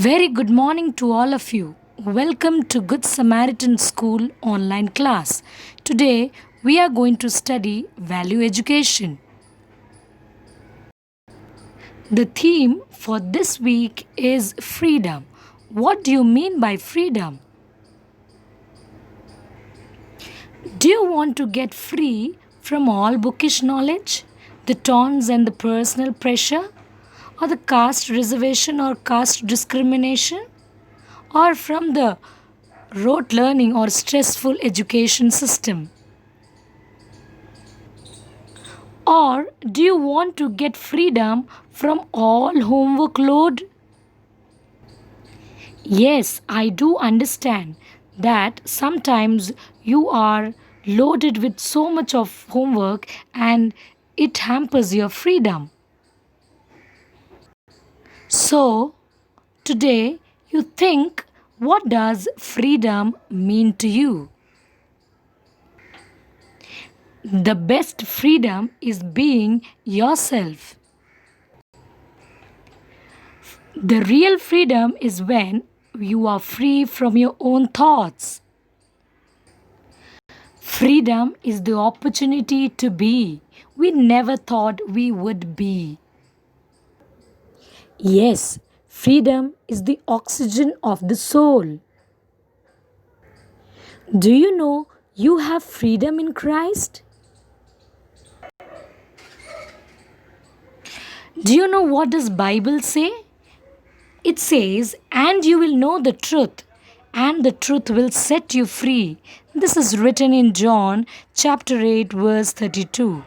Very good morning to all of you. Welcome to Good Samaritan School online class. Today we are going to study value education. The theme for this week is freedom. What do you mean by freedom? Do you want to get free from all bookish knowledge, the taunts and the personal pressure, or the caste reservation or caste discrimination, or from the rote learning or stressful education system? Or do you want to get freedom from all homework load? Yes, I do understand that sometimes you are loaded with so much of homework and it hampers your freedom. So, today you think, what does freedom mean to you? The best freedom is being yourself. The real freedom is when you are free from your own thoughts. Freedom is the opportunity to be. We never thought we would be. Yes, freedom is the oxygen of the soul. Do you know you have freedom in Christ? Do you know what does Bible say? It says, and you will know the truth, and the truth will set you free. This is written in John chapter 8, verse 32.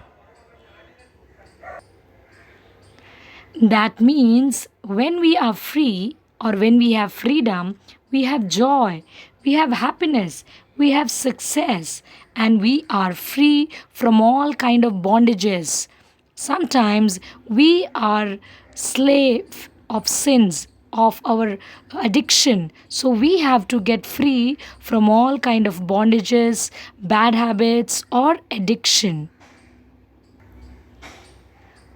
That means when we are free or when we have freedom, we have joy, we have happiness, we have success, and we are free from all kind of bondages. Sometimes we are slave of sins, of our addiction, so we have to get free from all kind of bondages, bad habits or addiction.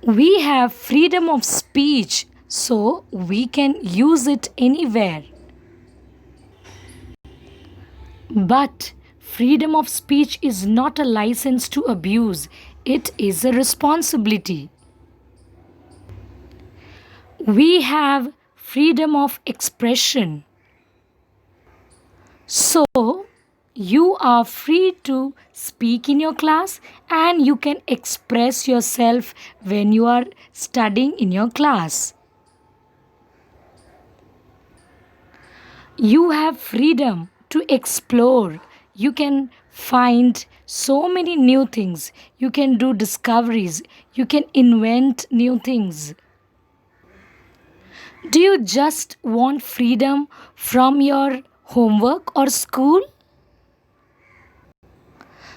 We have freedom of speech, so we can use it anywhere. But freedom of speech is not a license to abuse, it is a responsibility. We have freedom of expression. So, you are free to speak in your class and you can express yourself when you are studying in your class. You have freedom to explore. You can find so many new things. You can do discoveries. You can invent new things. Do you just want freedom from your homework or school?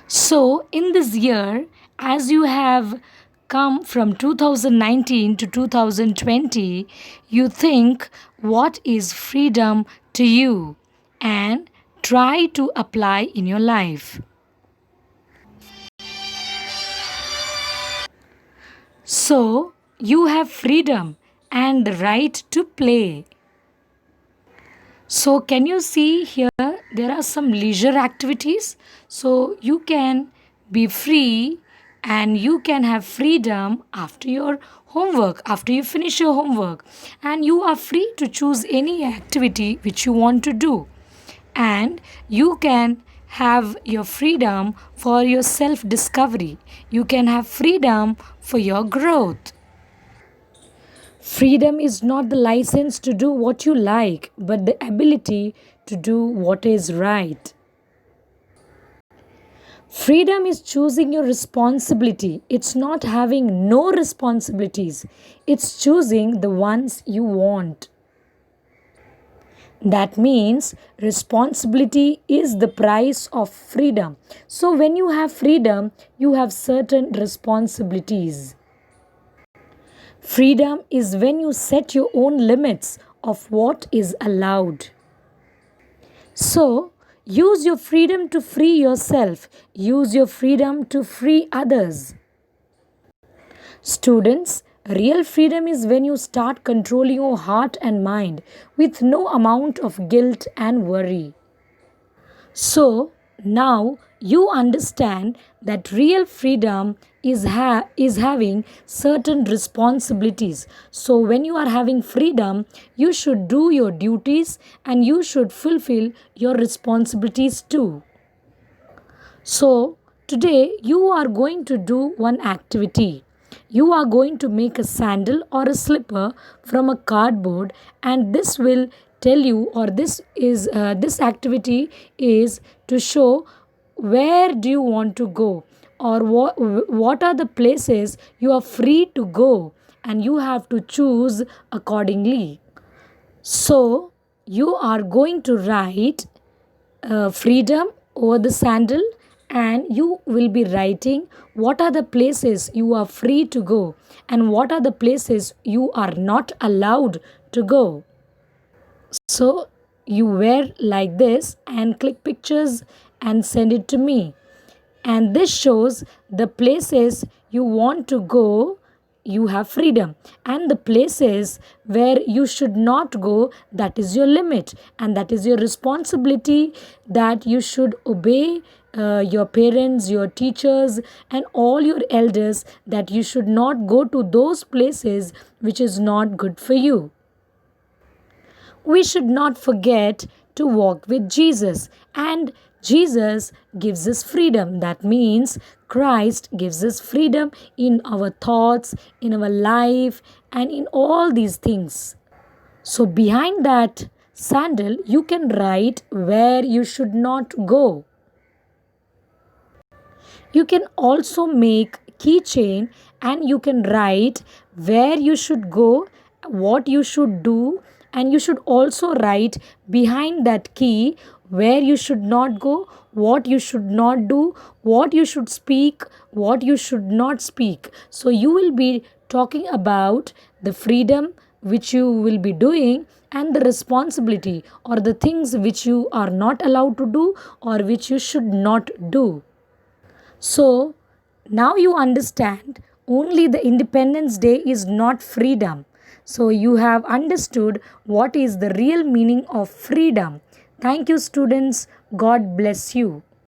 So, in this year, as you have come from 2019 to 2020, you think, what is freedom to you? And try to apply in your life. So, you have freedom and the right to play. So, can you see here there are some leisure activities? So, you can be free and you can have freedom after your homework, after you finish your homework, and you are free to choose any activity which you want to do. And you can have your freedom for your self discovery, you can have freedom for your growth. Freedom is not the license to do what you like, but the ability to do what is right. Freedom is choosing your responsibility. It's not having no responsibilities. It's choosing the ones you want. That means responsibility is the price of freedom. So when you have freedom, you have certain responsibilities. Freedom is when you set your own limits of what is allowed. So, use your freedom to free yourself. Use your freedom to free others. Students, Real freedom is when you start controlling your heart and mind with no amount of guilt and worry. So now you understand that real freedom is having certain responsibilities. So when you are having freedom, you should do your duties and you should fulfill your responsibilities too. So, today you are going to do one activity. You are going to make a sandal or a slipper from a cardboard, and this will tell you, or this activity is to show where do you want to go, or what are the places you are free to go, and you have to choose accordingly. So, you are going to write freedom over the sandal, and you will be writing what are the places you are free to go and what are the places you are not allowed to go. So you wear like this and click pictures and send it to me, and this shows the places you want to go, you have freedom, and the places where you should not go, that is your limit and that is your responsibility, that you should obey your parents, your teachers, and all your elders, that you should not go to those places which is not good for you. We should not forget to walk with Jesus. And Jesus gives us freedom. That means Christ gives us freedom in our thoughts, in our life, and in all these things. So, behind that sandal, you can write where you should not go. You can also make keychain and you can write where you should go, what you should do, and you should also write behind that key where you should not go, what you should not do, what you should speak, what you should not speak. So you will be talking about the freedom which you will be doing and the responsibility or the things which you are not allowed to do or which you should not do. So now you understand only the Independence Day is not freedom. So you have understood what is the real meaning of freedom. Thank you, students. God bless you.